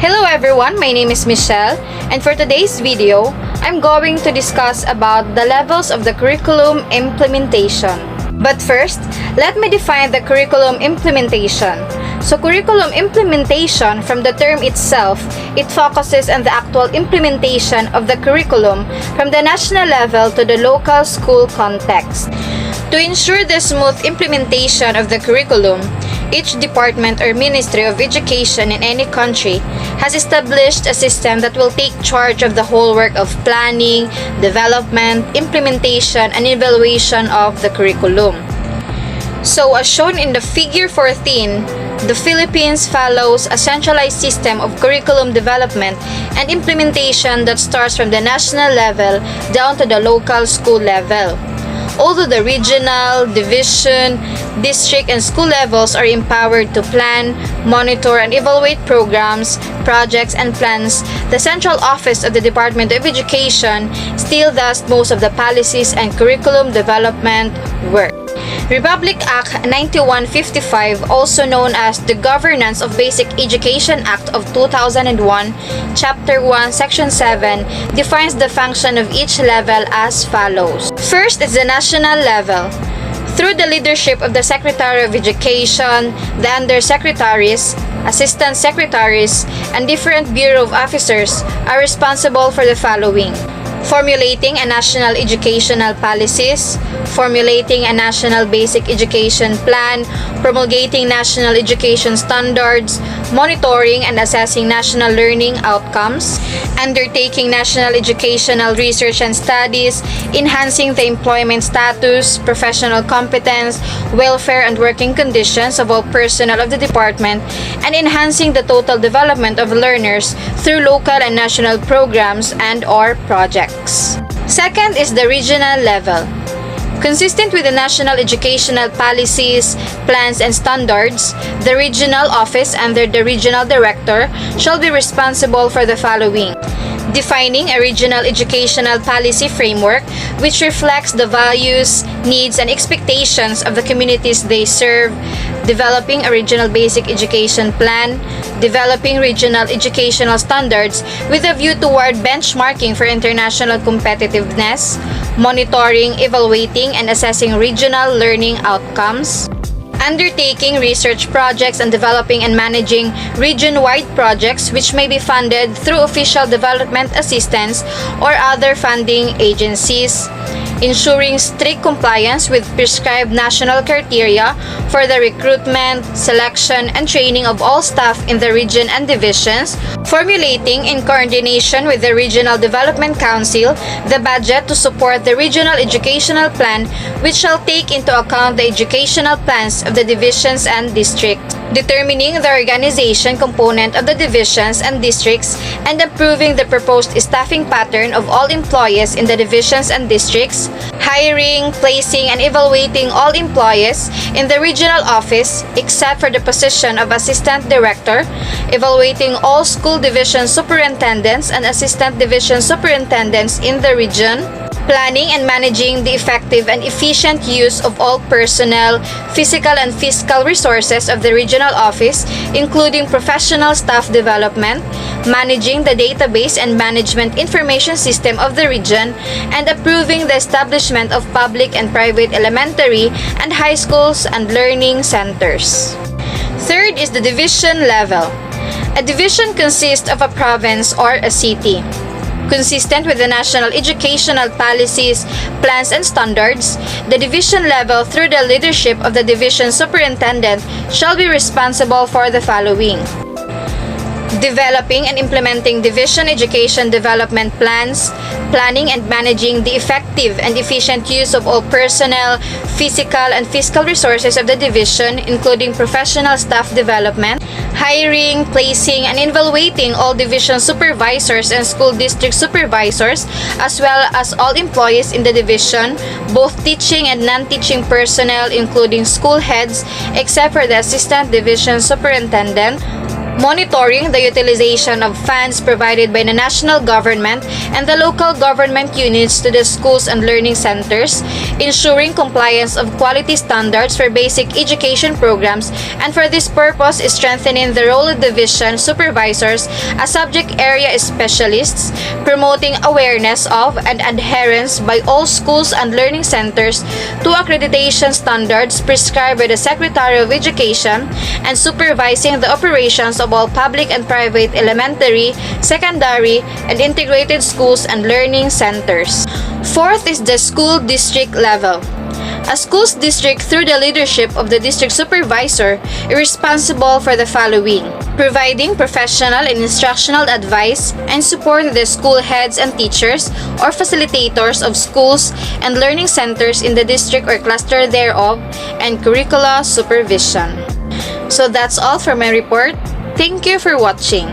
Hello everyone, my name is Michelle, and for today's video, I'm going to discuss about the levels of the curriculum implementation. But first, let me define the curriculum implementation. So curriculum implementation, from the term itself, it focuses on the actual implementation of the curriculum from the national level to the local school context. To ensure the smooth implementation of the curriculum, each department or Ministry of Education in any country has established a system that will take charge of the whole work of planning, development, implementation, and evaluation of the curriculum. So as shown in the figure 14, the Philippines follows a centralized system of curriculum development and implementation that starts from the national level down to the local school level. Although the regional, division, district, and school levels are empowered to plan, monitor, and evaluate programs, projects, and plans, the central office of the Department of Education still does most of the policies and curriculum development work. Republic Act 9155, also known as the Governance of Basic Education Act of 2001, Chapter 1, Section 7, defines the function of each level as follows. First is the national level. Through the leadership of the Secretary of Education, the Undersecretaries, Assistant Secretaries, and different Bureau of Officers are responsible for the following: formulating a national educational policies, formulating a national basic education plan, promulgating national education standards, monitoring and assessing national learning outcomes, undertaking national educational research and studies, enhancing the employment status, professional competence, welfare and working conditions of all personnel of the department, and enhancing the total development of learners through local and national programs and/or projects. Second is the regional level. Consistent with the national educational policies, plans, and standards, the regional office under the regional director shall be responsible for the following: defining a regional educational policy framework which reflects the values, needs, and expectations of the communities they serve, developing a regional basic education plan, developing regional educational standards with a view toward benchmarking for international competitiveness, monitoring, evaluating, and assessing regional learning outcomes, undertaking research projects and developing and managing region-wide projects which may be funded through official development assistance or other funding agencies, ensuring strict compliance with prescribed national criteria for the recruitment, selection, and training of all staff in the region and divisions, formulating in coordination with the Regional Development Council the budget to support the regional educational plan which shall take into account the educational plans of the divisions and districts, determining the organization component of the divisions and districts, and approving the proposed staffing pattern of all employees in the divisions and districts, hiring, placing, and evaluating all employees in the regional office except for the position of assistant director, evaluating all school division superintendents and assistant division superintendents in the region, planning and managing the effective and efficient use of all personnel, physical and fiscal resources of the regional office, including professional staff development, managing the database and management information system of the region, and approving the establishment of public and private elementary and high schools and learning centers. Third is the division level. A division consists of a province or a city. Consistent with the national educational policies, plans, and standards, the division level through the leadership of the division superintendent shall be responsible for the following: developing and implementing division education development plans, planning and managing the effective and efficient use of all personnel, physical and fiscal resources of the division, including professional staff development, hiring, placing, and evaluating all division supervisors and school district supervisors, as well as all employees in the division, both teaching and non-teaching personnel, including school heads, except for the assistant division superintendent, monitoring the utilization of funds provided by the national government and the local government units to the schools and learning centers, ensuring compliance of quality standards for basic education programs, and for this purpose is strengthening the role of division supervisors as subject area specialists, promoting awareness of and adherence by all schools and learning centers to accreditation standards prescribed by the Secretary of Education, and supervising the operations of all public and private elementary, secondary, and integrated schools and learning centers. Fourth is the school district level. A school's district, through the leadership of the district supervisor, is responsible for the following: providing professional and instructional advice and support to the school heads and teachers or facilitators of schools and learning centers in the district or cluster thereof, and curricula supervision. So that's all for my report. Thank you for watching.